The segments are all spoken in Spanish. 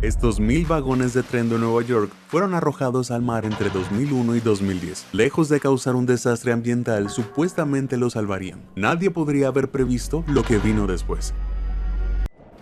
Estos 1000 vagones de tren de Nueva York fueron arrojados al mar entre 2001 y 2010. Lejos de causar un desastre ambiental, supuestamente lo salvarían. Nadie podría haber previsto lo que vino después.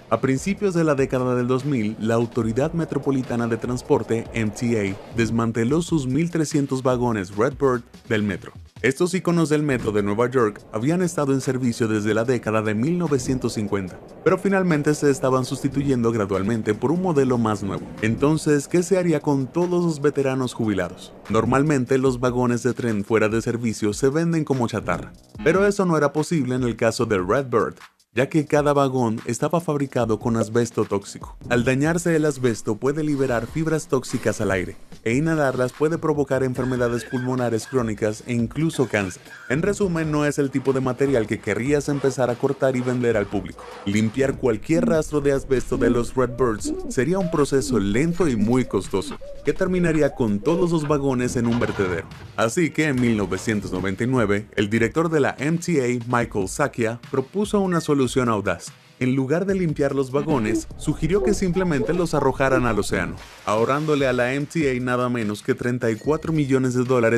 A principios de la década del 2000, la Autoridad Metropolitana de Transporte, MTA, desmanteló sus 1.300 vagones Redbird del metro. Estos iconos del metro de Nueva York habían estado en servicio desde la década de 1950, pero finalmente se estaban sustituyendo gradualmente por un modelo más nuevo. Entonces, ¿qué se haría con todos los veteranos jubilados? Normalmente los vagones de tren fuera de servicio se venden como chatarra, pero eso no era posible en el caso del Redbird, ya que cada vagón estaba fabricado con asbesto tóxico. Al dañarse el asbesto puede liberar fibras tóxicas al aire, e inhalarlas puede provocar enfermedades pulmonares crónicas e incluso cáncer. En resumen, no es el tipo de material que querrías empezar a cortar y vender al público. Limpiar cualquier rastro de asbesto de los Redbirds sería un proceso lento y muy costoso, que terminaría con todos los vagones en un vertedero. Así que en 1999, el director de la MTA, Michael Sacchia, propuso una solución audaz. En lugar de limpiar los vagones, sugirió que simplemente los arrojaran al océano, ahorrándole a la MTA nada menos que $34 millones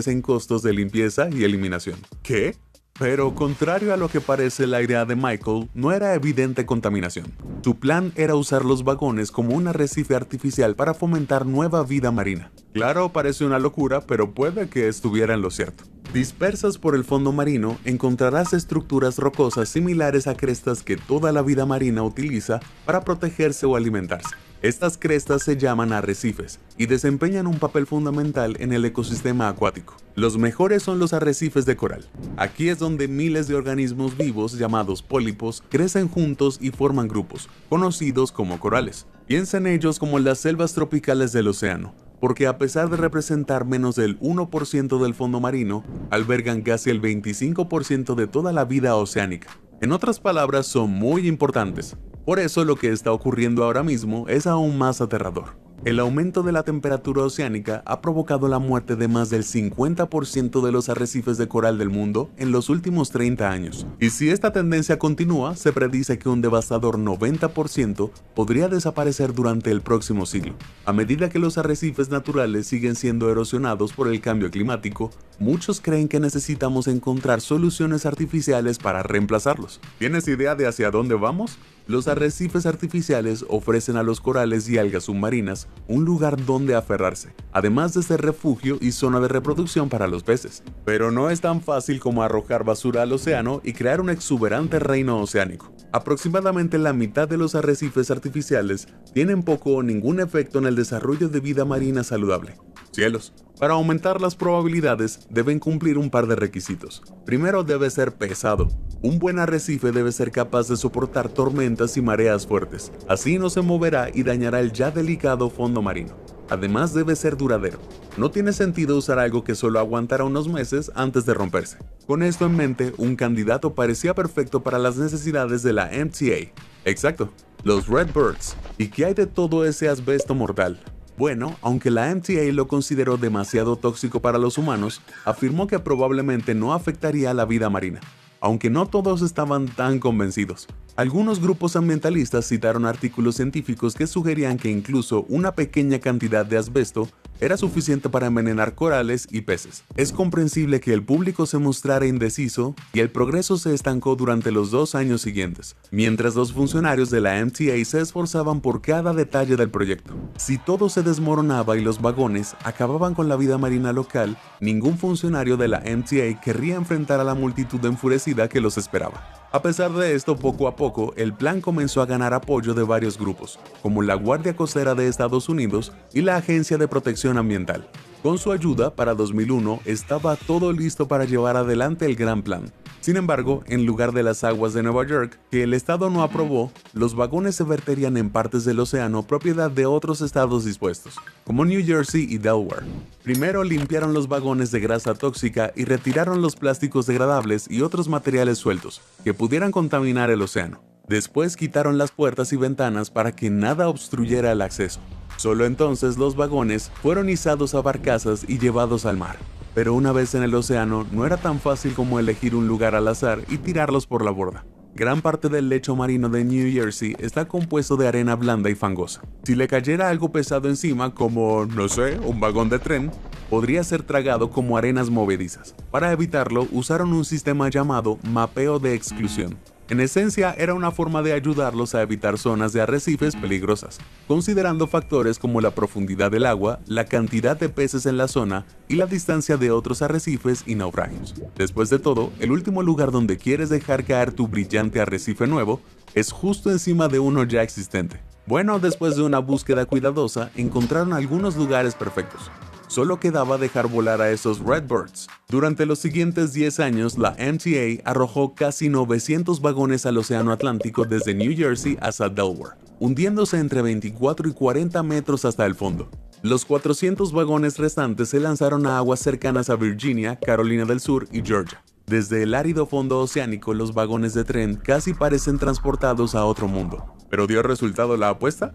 en costos de limpieza y eliminación. ¿Qué? Pero, contrario a lo que parece la idea de Michael, no era evidente contaminación. Su plan era usar los vagones como un arrecife artificial para fomentar nueva vida marina. Claro, parece una locura, pero puede que estuviera en lo cierto. Dispersas por el fondo marino, encontrarás estructuras rocosas similares a crestas que toda la vida marina utiliza para protegerse o alimentarse. Estas crestas se llaman arrecifes y desempeñan un papel fundamental en el ecosistema acuático. Los mejores son los arrecifes de coral. Aquí es donde miles de organismos vivos llamados pólipos crecen juntos y forman grupos, conocidos como corales. Piensa en ellos como las selvas tropicales del océano, porque a pesar de representar menos del 1% del fondo marino, albergan casi el 25% de toda la vida oceánica. En otras palabras, son muy importantes. Por eso lo que está ocurriendo ahora mismo es aún más aterrador. El aumento de la temperatura oceánica ha provocado la muerte de más del 50% de los arrecifes de coral del mundo en los últimos 30 años. Y si esta tendencia continúa, se predice que un devastador 90% podría desaparecer durante el próximo siglo. A medida que los arrecifes naturales siguen siendo erosionados por el cambio climático, muchos creen que necesitamos encontrar soluciones artificiales para reemplazarlos. ¿Tienes idea de hacia dónde vamos? Los arrecifes artificiales ofrecen a los corales y algas submarinas un lugar donde aferrarse, además de ser refugio y zona de reproducción para los peces. Pero no es tan fácil como arrojar basura al océano y crear un exuberante reino oceánico. Aproximadamente la mitad de los arrecifes artificiales tienen poco o ningún efecto en el desarrollo de vida marina saludable. Cielos. Para aumentar las probabilidades, deben cumplir un par de requisitos. Primero, debe ser pesado. Un buen arrecife debe ser capaz de soportar tormentas y mareas fuertes. Así no se moverá y dañará el ya delicado fondo marino. Además, debe ser duradero. No tiene sentido usar algo que solo aguantará unos meses antes de romperse. Con esto en mente, un candidato parecía perfecto para las necesidades de la MTA. Exacto, los Redbirds. ¿Y qué hay de todo ese asbesto mortal? Bueno, aunque la MTA lo consideró demasiado tóxico para los humanos, afirmó que probablemente no afectaría a la vida marina, aunque no todos estaban tan convencidos. Algunos grupos ambientalistas citaron artículos científicos que sugerían que incluso una pequeña cantidad de asbesto era suficiente para envenenar corales y peces. Es comprensible que el público se mostrara indeciso y el progreso se estancó durante los 2 años siguientes, mientras los funcionarios de la MTA se esforzaban por cada detalle del proyecto. Si todo se desmoronaba y los vagones acababan con la vida marina local, ningún funcionario de la MTA querría enfrentar a la multitud enfurecida que los esperaba. A pesar de esto, poco a poco, el plan comenzó a ganar apoyo de varios grupos, como la Guardia Costera de Estados Unidos y la Agencia de Protección Ambiental. Con su ayuda, para 2001 estaba todo listo para llevar adelante el gran plan. Sin embargo, en lugar de las aguas de Nueva York, que el estado no aprobó, los vagones se verterían en partes del océano propiedad de otros estados dispuestos, como New Jersey y Delaware. Primero limpiaron los vagones de grasa tóxica y retiraron los plásticos degradables y otros materiales sueltos, que pudieran contaminar el océano. Después quitaron las puertas y ventanas para que nada obstruyera el acceso. Solo entonces los vagones fueron izados a barcazas y llevados al mar. Pero una vez en el océano, no era tan fácil como elegir un lugar al azar y tirarlos por la borda. Gran parte del lecho marino de New Jersey está compuesto de arena blanda y fangosa. Si le cayera algo pesado encima, como, no sé, un vagón de tren, podría ser tragado como arenas movedizas. Para evitarlo, usaron un sistema llamado mapeo de exclusión. En esencia, era una forma de ayudarlos a evitar zonas de arrecifes peligrosas, considerando factores como la profundidad del agua, la cantidad de peces en la zona y la distancia de otros arrecifes y naufragios. Después de todo, el último lugar donde quieres dejar caer tu brillante arrecife nuevo es justo encima de uno ya existente. Bueno, después de una búsqueda cuidadosa, encontraron algunos lugares perfectos. Solo quedaba dejar volar a esos Redbirds. Durante los siguientes 10 años, la MTA arrojó casi 900 vagones al Océano Atlántico desde New Jersey hasta Delaware, hundiéndose entre 24 y 40 metros hasta el fondo. Los 400 vagones restantes se lanzaron a aguas cercanas a Virginia, Carolina del Sur y Georgia. Desde el árido fondo oceánico, los vagones de tren casi parecen transportados a otro mundo. ¿Pero dio resultado la apuesta?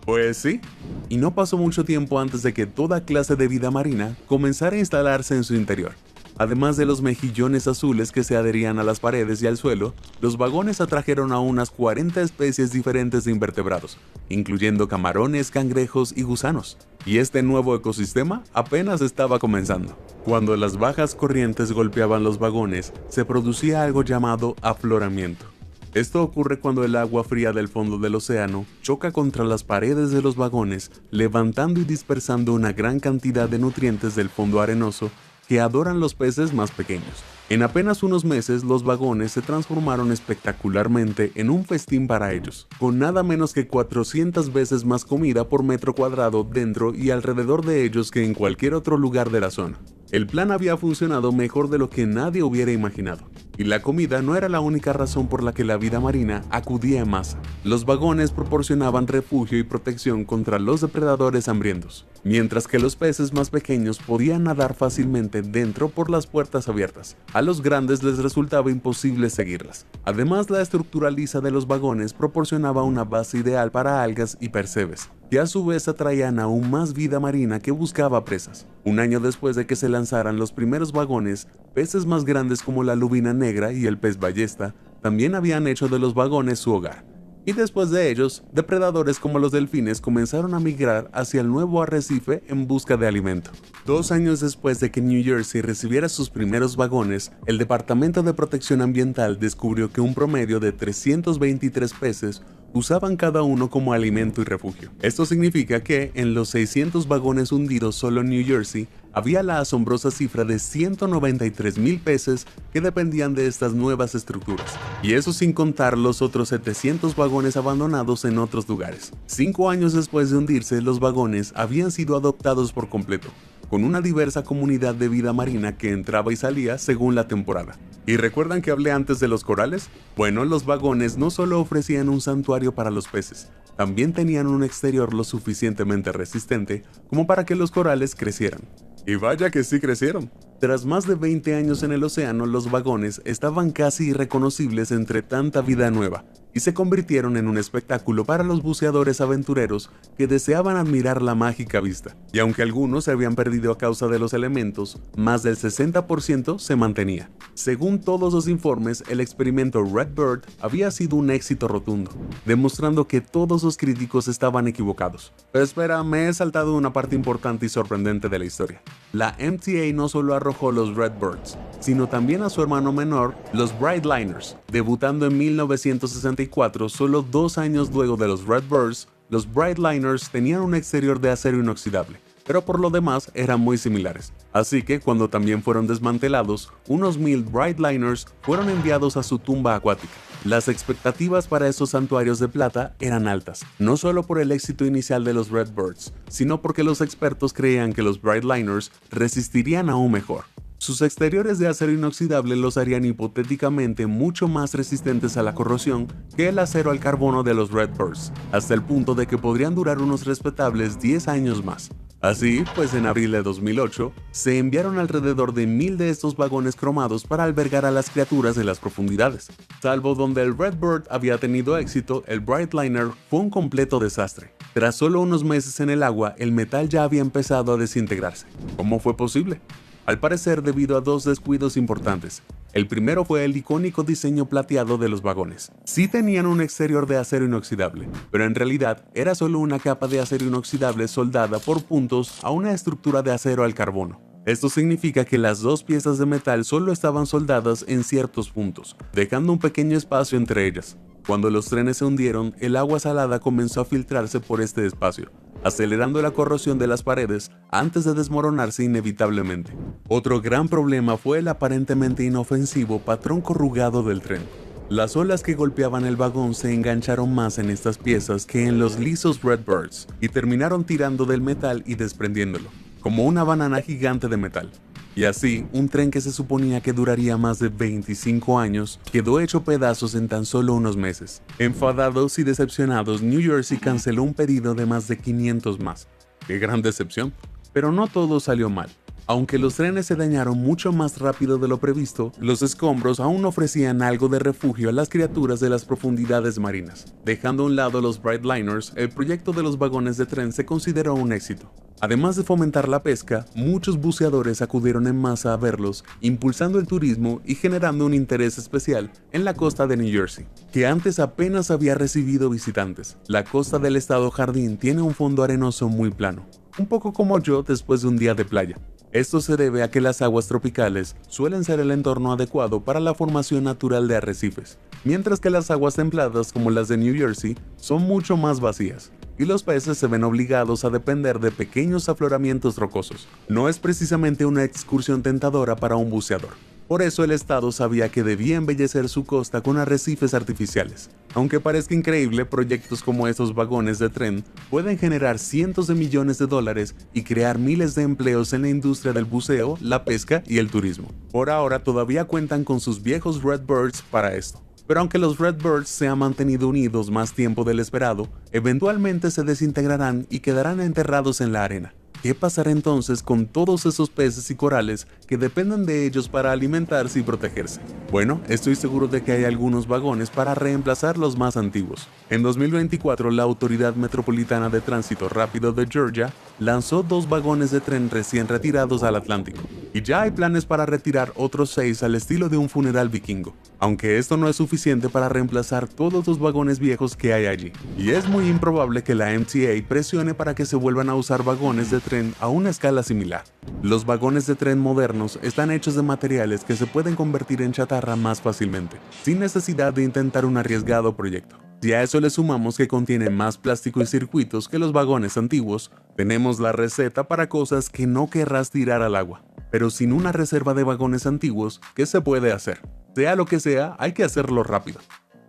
Pues sí, y no pasó mucho tiempo antes de que toda clase de vida marina comenzara a instalarse en su interior. Además de los mejillones azules que se adherían a las paredes y al suelo, los vagones atrajeron a unas 40 especies diferentes de invertebrados, incluyendo camarones, cangrejos y gusanos. Y este nuevo ecosistema apenas estaba comenzando. Cuando las bajas corrientes golpeaban los vagones, se producía algo llamado afloramiento. Esto ocurre cuando el agua fría del fondo del océano choca contra las paredes de los vagones, levantando y dispersando una gran cantidad de nutrientes del fondo arenoso que adoran los peces más pequeños. En apenas unos meses, los vagones se transformaron espectacularmente en un festín para ellos, con nada menos que 400 veces más comida por metro cuadrado dentro y alrededor de ellos que en cualquier otro lugar de la zona. El plan había funcionado mejor de lo que nadie hubiera imaginado, y la comida no era la única razón por la que la vida marina acudía en masa. Los vagones proporcionaban refugio y protección contra los depredadores hambrientos, mientras que los peces más pequeños podían nadar fácilmente dentro por las puertas abiertas. A los grandes les resultaba imposible seguirlas. Además, la estructura lisa de los vagones proporcionaba una base ideal para algas y percebes, que a su vez atraían aún más vida marina que buscaba presas. Un año después de que se lanzaran los primeros vagones, peces más grandes como la lubina negra y el pez ballesta también habían hecho de los vagones su hogar. Y después de ellos, depredadores como los delfines comenzaron a migrar hacia el nuevo arrecife en busca de alimento. 2 años después de que New Jersey recibiera sus primeros vagones, el Departamento de Protección Ambiental descubrió que un promedio de 323 peces usaban cada uno como alimento y refugio. Esto significa que en los 600 vagones hundidos solo en New Jersey, había la asombrosa cifra de 193,000 peces que dependían de estas nuevas estructuras. Y eso sin contar los otros 700 vagones abandonados en otros lugares. 5 años después de hundirse, los vagones habían sido adoptados por completo, con una diversa comunidad de vida marina que entraba y salía según la temporada. ¿Y recuerdan que hablé antes de los corales? Bueno, los vagones no solo ofrecían un santuario para los peces, también tenían un exterior lo suficientemente resistente como para que los corales crecieran. Y vaya que sí crecieron. Tras más de 20 años en el océano, los vagones estaban casi irreconocibles entre tanta vida nueva, y se convirtieron en un espectáculo para los buceadores aventureros que deseaban admirar la mágica vista. Y aunque algunos se habían perdido a causa de los elementos, más del 60% se mantenía. Según todos los informes, el experimento Redbird había sido un éxito rotundo, demostrando que todos los críticos estaban equivocados. Pero espera, me he saltado una parte importante y sorprendente de la historia. La MTA no solo arrojó los Redbirds, sino también a su hermano menor, los Brightliners. Debutando en 1964, solo 2 años luego de los Redbirds, los Brightliners tenían un exterior de acero inoxidable, pero por lo demás eran muy similares. Así que cuando también fueron desmantelados, unos 1000 Brightliners fueron enviados a su tumba acuática. Las expectativas para esos santuarios de plata eran altas, no solo por el éxito inicial de los Redbirds, sino porque los expertos creían que los Brightliners resistirían aún mejor. Sus exteriores de acero inoxidable los harían hipotéticamente mucho más resistentes a la corrosión que el acero al carbono de los Redbirds, hasta el punto de que podrían durar unos respetables 10 años más. Así, pues en abril de 2008, se enviaron alrededor de 1000 de estos vagones cromados para albergar a las criaturas de las profundidades. Salvo donde el Redbird había tenido éxito, el Brightliner fue un completo desastre. Tras solo unos meses en el agua, el metal ya había empezado a desintegrarse. ¿Cómo fue posible? Al parecer debido a 2 descuidos importantes. El primero fue el icónico diseño plateado de los vagones. Sí tenían un exterior de acero inoxidable, pero en realidad era solo una capa de acero inoxidable soldada por puntos a una estructura de acero al carbono. Esto significa que las dos piezas de metal solo estaban soldadas en ciertos puntos, dejando un pequeño espacio entre ellas. Cuando los trenes se hundieron, el agua salada comenzó a filtrarse por este espacio, acelerando la corrosión de las paredes antes de desmoronarse inevitablemente. Otro gran problema fue el aparentemente inofensivo patrón corrugado del tren. Las olas que golpeaban el vagón se engancharon más en estas piezas que en los lisos Redbirds y terminaron tirando del metal y desprendiéndolo, como una banana gigante de metal. Y así, un tren que se suponía que duraría más de 25 años, quedó hecho pedazos en tan solo unos meses. Enfadados y decepcionados, New Jersey canceló un pedido de más de 500 más. ¡Qué gran decepción! Pero no todo salió mal. Aunque los trenes se dañaron mucho más rápido de lo previsto, los escombros aún ofrecían algo de refugio a las criaturas de las profundidades marinas. Dejando a un lado los Brightliners, el proyecto de los vagones de tren se consideró un éxito. Además de fomentar la pesca, muchos buceadores acudieron en masa a verlos, impulsando el turismo y generando un interés especial en la costa de New Jersey, que antes apenas había recibido visitantes. La costa del estado Jardín tiene un fondo arenoso muy plano, un poco como yo después de un día de playa. Esto se debe a que las aguas tropicales suelen ser el entorno adecuado para la formación natural de arrecifes, mientras que las aguas templadas como las de New Jersey son mucho más vacías, y los peces se ven obligados a depender de pequeños afloramientos rocosos. No es precisamente una excursión tentadora para un buceador. Por eso el estado sabía que debía embellecer su costa con arrecifes artificiales. Aunque parezca increíble, proyectos como estos vagones de tren pueden generar cientos de millones de dólares y crear miles de empleos en la industria del buceo, la pesca y el turismo. Por ahora todavía cuentan con sus viejos Redbirds para esto. Pero aunque los Redbirds se han mantenido unidos más tiempo del esperado, eventualmente se desintegrarán y quedarán enterrados en la arena. ¿Qué pasará entonces con todos esos peces y corales que dependen de ellos para alimentarse y protegerse? Bueno, estoy seguro de que hay algunos vagones para reemplazar los más antiguos. En 2024, la Autoridad Metropolitana de Tránsito Rápido de Georgia lanzó 2 vagones de tren recién retirados al Atlántico, y ya hay planes para retirar otros 6 al estilo de un funeral vikingo, aunque esto no es suficiente para reemplazar todos los vagones viejos que hay allí. Y es muy improbable que la MTA presione para que se vuelvan a usar vagones de tren a una escala similar. Los vagones de tren modernos están hechos de materiales que se pueden convertir en chatarra más fácilmente, sin necesidad de intentar un arriesgado proyecto. Si a eso le sumamos que contiene más plástico y circuitos que los vagones antiguos, tenemos la receta para cosas que no querrás tirar al agua. Pero sin una reserva de vagones antiguos, ¿qué se puede hacer? Sea lo que sea, hay que hacerlo rápido.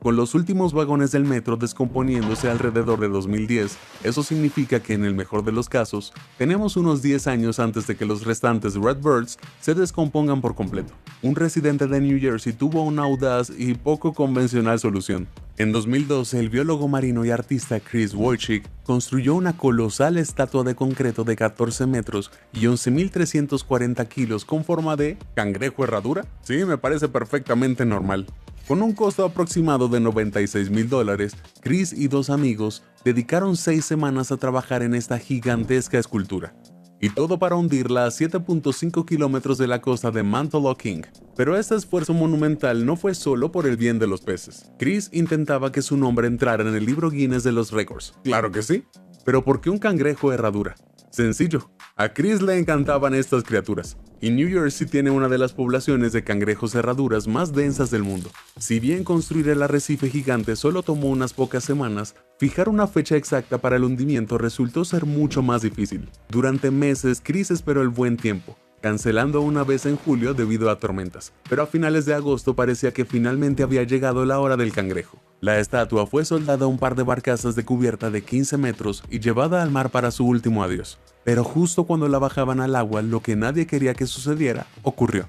Con los últimos vagones del metro descomponiéndose alrededor de 2010, eso significa que en el mejor de los casos, tenemos unos 10 años antes de que los restantes Redbirds se descompongan por completo. Un residente de New Jersey tuvo una audaz y poco convencional solución. En 2012, el biólogo marino y artista Chris Wojcik construyó una colosal estatua de concreto de 14 metros y 11.340 kilos con forma de cangrejo herradura. Sí, me parece perfectamente normal. Con un costo aproximado de $96,000, Chris y 2 amigos dedicaron 6 semanas a trabajar en esta gigantesca escultura. Y todo para hundirla a 7.5 kilómetros de la costa de Mantelow King. Pero este esfuerzo monumental no fue solo por el bien de los peces. Chris intentaba que su nombre entrara en el libro Guinness de los récords. ¡Claro que sí! Pero ¿por qué un cangrejo herradura? Sencillo, a Chris le encantaban estas criaturas, y New Jersey tiene una de las poblaciones de cangrejos herraduras más densas del mundo. Si bien construir el arrecife gigante solo tomó unas pocas semanas, fijar una fecha exacta para el hundimiento resultó ser mucho más difícil. Durante meses, Chris esperó el buen tiempo, cancelando una vez en julio debido a tormentas, pero a finales de agosto parecía que finalmente había llegado la hora del cangrejo. La estatua fue soldada a un par de barcazas de cubierta de 15 metros y llevada al mar para su último adiós. Pero justo cuando la bajaban al agua, lo que nadie quería que sucediera, ocurrió.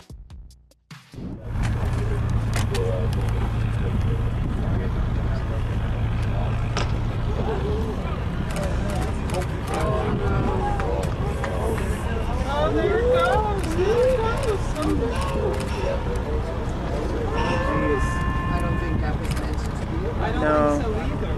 I don't think that was mentioned to you. I don't think so either.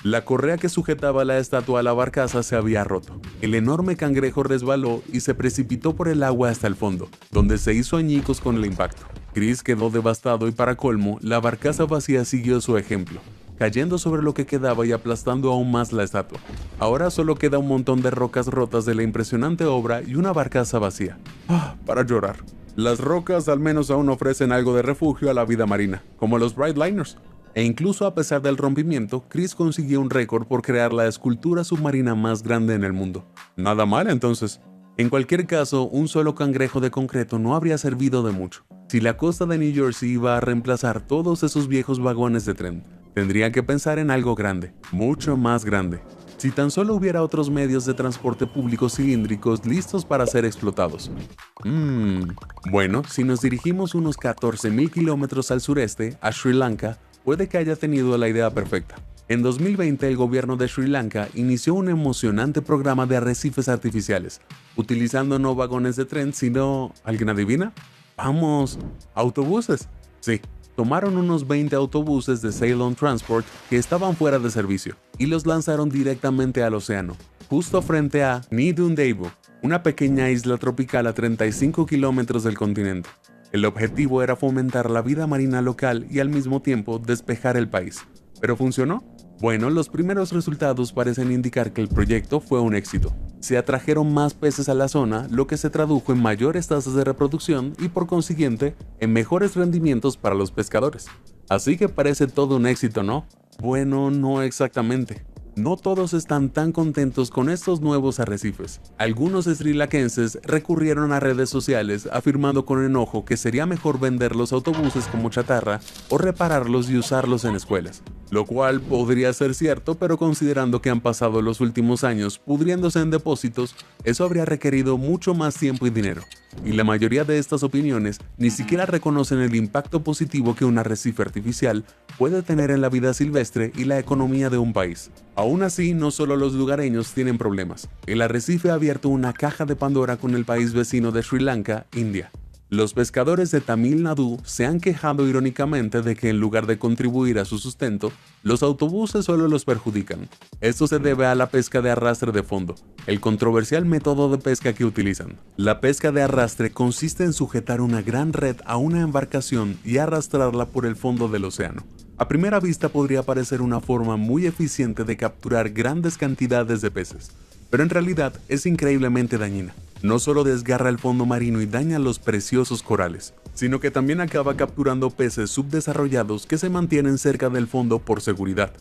La correa que sujetaba la estatua a la barcaza se había roto. El enorme cangrejo resbaló y se precipitó por el agua hasta el fondo, donde se hizo añicos con el impacto. Chris quedó devastado y para colmo, la barcaza vacía siguió su ejemplo, cayendo sobre lo que quedaba y aplastando aún más la estatua. Ahora solo queda un montón de rocas rotas de la impresionante obra y una barcaza vacía. Para llorar. Las rocas al menos aún ofrecen algo de refugio a la vida marina, como los Brightliners. E incluso a pesar del rompimiento, Chris consiguió un récord por crear la escultura submarina más grande en el mundo. Nada mal entonces. En cualquier caso, un solo cangrejo de concreto no habría servido de mucho. Si la costa de New Jersey iba a reemplazar todos esos viejos vagones de tren, tendría que pensar en algo grande, mucho más grande. Si tan solo hubiera otros medios de transporte públicos cilíndricos listos para ser explotados. Bueno, si nos dirigimos unos 14.000 kilómetros al sureste, a Sri Lanka, puede que haya tenido la idea perfecta. En 2020, el gobierno de Sri Lanka inició un emocionante programa de arrecifes artificiales, utilizando no vagones de tren, sino... ¿Alguien adivina? ¡Vamos! ¿Autobuses? Sí. Tomaron unos 20 autobuses de Ceylon Transport que estaban fuera de servicio y los lanzaron directamente al océano, justo frente a Nidundaibu, una pequeña isla tropical a 35 kilómetros del continente. El objetivo era fomentar la vida marina local y al mismo tiempo despejar el país. ¿Pero funcionó? Bueno, los primeros resultados parecen indicar que el proyecto fue un éxito. Se atrajeron más peces a la zona, lo que se tradujo en mayores tasas de reproducción y por consiguiente, en mejores rendimientos para los pescadores. Así que parece todo un éxito, ¿no? Bueno, no exactamente. No todos están tan contentos con estos nuevos arrecifes. Algunos srilankenses recurrieron a redes sociales afirmando con enojo que sería mejor vender los autobuses como chatarra o repararlos y usarlos en escuelas. Lo cual podría ser cierto, pero considerando que han pasado los últimos años pudriéndose en depósitos, eso habría requerido mucho más tiempo y dinero. Y la mayoría de estas opiniones ni siquiera reconocen el impacto positivo que un arrecife artificial puede tener en la vida silvestre y la economía de un país. Aún así, no solo los lugareños tienen problemas. El arrecife ha abierto una caja de Pandora con el país vecino de Sri Lanka, India. Los pescadores de Tamil Nadu se han quejado irónicamente de que en lugar de contribuir a su sustento, los autobuses solo los perjudican. Esto se debe a la pesca de arrastre de fondo, el controversial método de pesca que utilizan. La pesca de arrastre consiste en sujetar una gran red a una embarcación y arrastrarla por el fondo del océano. A primera vista podría parecer una forma muy eficiente de capturar grandes cantidades de peces, pero en realidad es increíblemente dañina. No solo desgarra el fondo marino y daña los preciosos corales, sino que también acaba capturando peces subdesarrollados que se mantienen cerca del fondo por seguridad.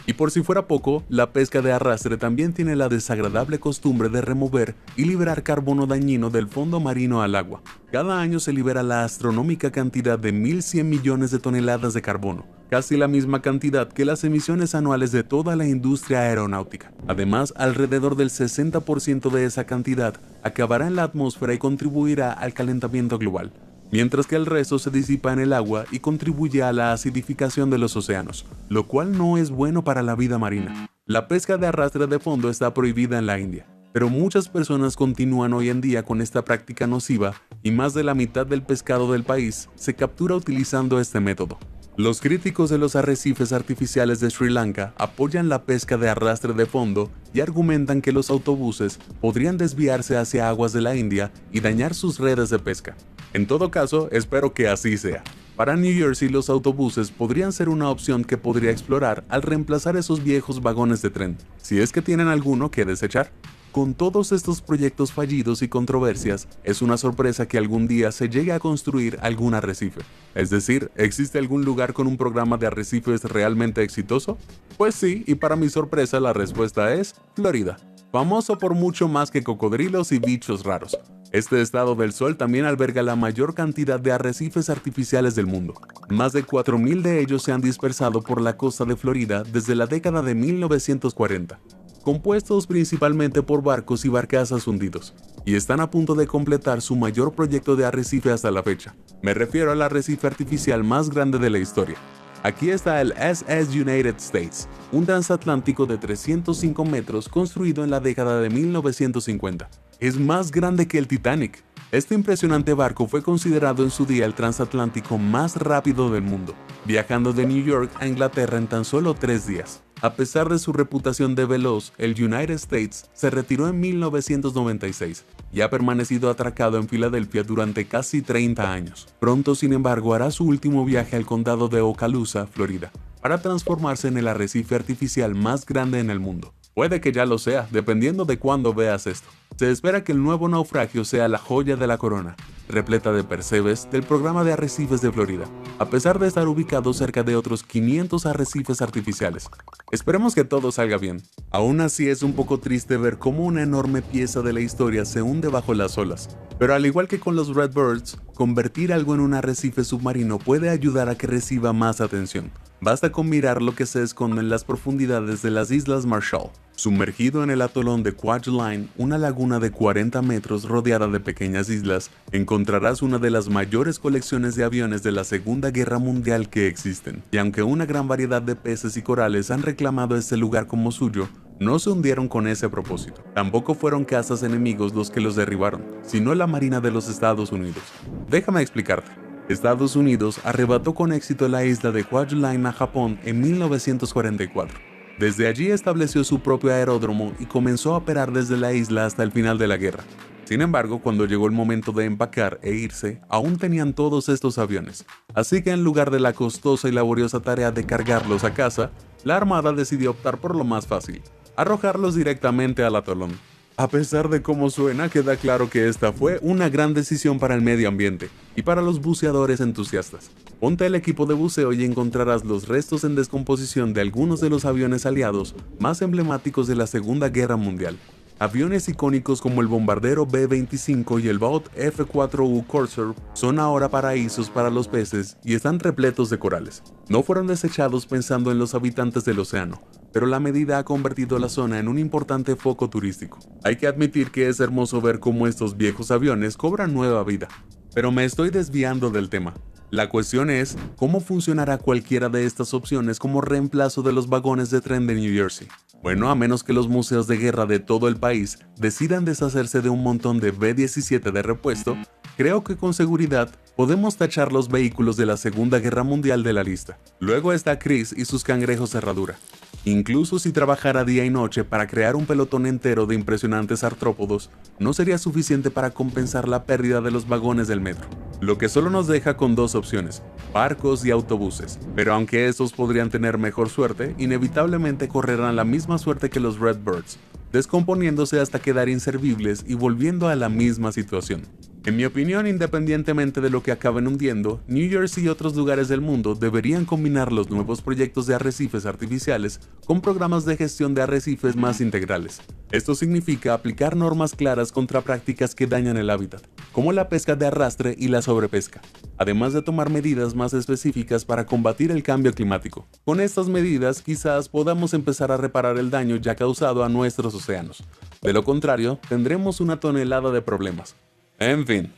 Y por si fuera poco, la pesca de arrastre también tiene la desagradable costumbre de remover y liberar carbono dañino del fondo marino al agua. Cada año se libera la astronómica cantidad de 1.100 millones de toneladas de carbono, casi la misma cantidad que las emisiones anuales de toda la industria aeronáutica. Además, alrededor del 60% de esa cantidad acabará en la atmósfera y contribuirá al calentamiento global, mientras que el resto se disipa en el agua y contribuye a la acidificación de los océanos, lo cual no es bueno para la vida marina. La pesca de arrastre de fondo está prohibida en la India, pero muchas personas continúan hoy en día con esta práctica nociva y más de la mitad del pescado del país se captura utilizando este método. Los críticos de los arrecifes artificiales de Sri Lanka apoyan la pesca de arrastre de fondo y argumentan que los autobuses podrían desviarse hacia aguas de la India y dañar sus redes de pesca. En todo caso, espero que así sea. Para New Jersey, los autobuses podrían ser una opción que podría explorar al reemplazar esos viejos vagones de tren, si es que tienen alguno que desechar. Con todos estos proyectos fallidos y controversias, es una sorpresa que algún día se llegue a construir algún arrecife. Es decir, ¿existe algún lugar con un programa de arrecifes realmente exitoso? Pues sí, y para mi sorpresa la respuesta es Florida, famoso por mucho más que cocodrilos y bichos raros. Este estado del sol también alberga la mayor cantidad de arrecifes artificiales del mundo. Más de 4.000 de ellos se han dispersado por la costa de Florida desde la década de 1940. Compuestos principalmente por barcos y barcazas hundidos, y están a punto de completar su mayor proyecto de arrecife hasta la fecha. Me refiero al arrecife artificial más grande de la historia. Aquí está el SS United States, un transatlántico de 305 metros construido en la década de 1950. Es más grande que el Titanic. Este impresionante barco fue considerado en su día el transatlántico más rápido del mundo, viajando de New York a Inglaterra en tan solo 3 días. A pesar de su reputación de veloz, el United States se retiró en 1996 y ha permanecido atracado en Filadelfia durante casi 30 años. Pronto, sin embargo, hará su último viaje al condado de Okaloosa, Florida, para transformarse en el arrecife artificial más grande en el mundo. Puede que ya lo sea, dependiendo de cuándo veas esto. Se espera que el nuevo naufragio sea la joya de la corona, repleta de percebes del programa de arrecifes de Florida, a pesar de estar ubicado cerca de otros 500 arrecifes artificiales. Esperemos que todo salga bien. Aún así es un poco triste ver cómo una enorme pieza de la historia se hunde bajo las olas. Pero al igual que con los Redbirds, convertir algo en un arrecife submarino puede ayudar a que reciba más atención. Basta con mirar lo que se esconde en las profundidades de las Islas Marshall. Sumergido en el atolón de Kwajalein, una laguna de 40 metros rodeada de pequeñas islas, encontrarás una de las mayores colecciones de aviones de la Segunda Guerra Mundial que existen. Y aunque una gran variedad de peces y corales han reclamado este lugar como suyo, no se hundieron con ese propósito. Tampoco fueron cazas enemigos los que los derribaron, sino la Marina de los Estados Unidos. Déjame explicarte. Estados Unidos arrebató con éxito la isla de Kwajalein a Japón en 1944. Desde allí estableció su propio aeródromo y comenzó a operar desde la isla hasta el final de la guerra. Sin embargo, cuando llegó el momento de empacar e irse, aún tenían todos estos aviones. Así que en lugar de la costosa y laboriosa tarea de cargarlos a casa, la Armada decidió optar por lo más fácil: arrojarlos directamente al atolón. A pesar de cómo suena, queda claro que esta fue una gran decisión para el medio ambiente y para los buceadores entusiastas. Ponte el equipo de buceo y encontrarás los restos en descomposición de algunos de los aviones aliados más emblemáticos de la Segunda Guerra Mundial. Aviones icónicos como el bombardero B-25 y el Vought F-4U Corsair son ahora paraísos para los peces y están repletos de corales. No fueron desechados pensando en los habitantes del océano, pero la medida ha convertido la zona en un importante foco turístico. Hay que admitir que es hermoso ver cómo estos viejos aviones cobran nueva vida. Pero me estoy desviando del tema. La cuestión es, ¿cómo funcionará cualquiera de estas opciones como reemplazo de los vagones de tren de New Jersey? Bueno, a menos que los museos de guerra de todo el país decidan deshacerse de un montón de B-17 de repuesto, creo que con seguridad podemos tachar los vehículos de la Segunda Guerra Mundial de la lista. Luego está Chris y sus cangrejos herradura. Incluso si trabajara día y noche para crear un pelotón entero de impresionantes artrópodos, no sería suficiente para compensar la pérdida de los vagones del metro, lo que solo nos deja con dos opciones: barcos y autobuses. Pero aunque estos podrían tener mejor suerte, inevitablemente correrán la misma suerte que los Redbirds, descomponiéndose hasta quedar inservibles y volviendo a la misma situación. En mi opinión, independientemente de lo que acaben hundiendo, New Jersey y otros lugares del mundo deberían combinar los nuevos proyectos de arrecifes artificiales con programas de gestión de arrecifes más integrales. Esto significa aplicar normas claras contra prácticas que dañan el hábitat, como la pesca de arrastre y la sobrepesca, además de tomar medidas más específicas para combatir el cambio climático. Con estas medidas, quizás podamos empezar a reparar el daño ya causado a nuestros océanos. De lo contrario, tendremos una tonelada de problemas. En fin,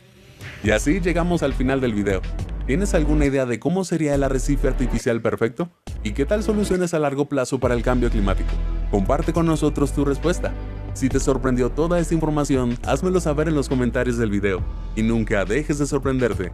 y así llegamos al final del video. ¿Tienes alguna idea de cómo sería el arrecife artificial perfecto? ¿Y qué tal soluciones a largo plazo para el cambio climático? Comparte con nosotros tu respuesta. Si te sorprendió toda esta información, házmelo saber en los comentarios del video. Y nunca dejes de sorprenderte.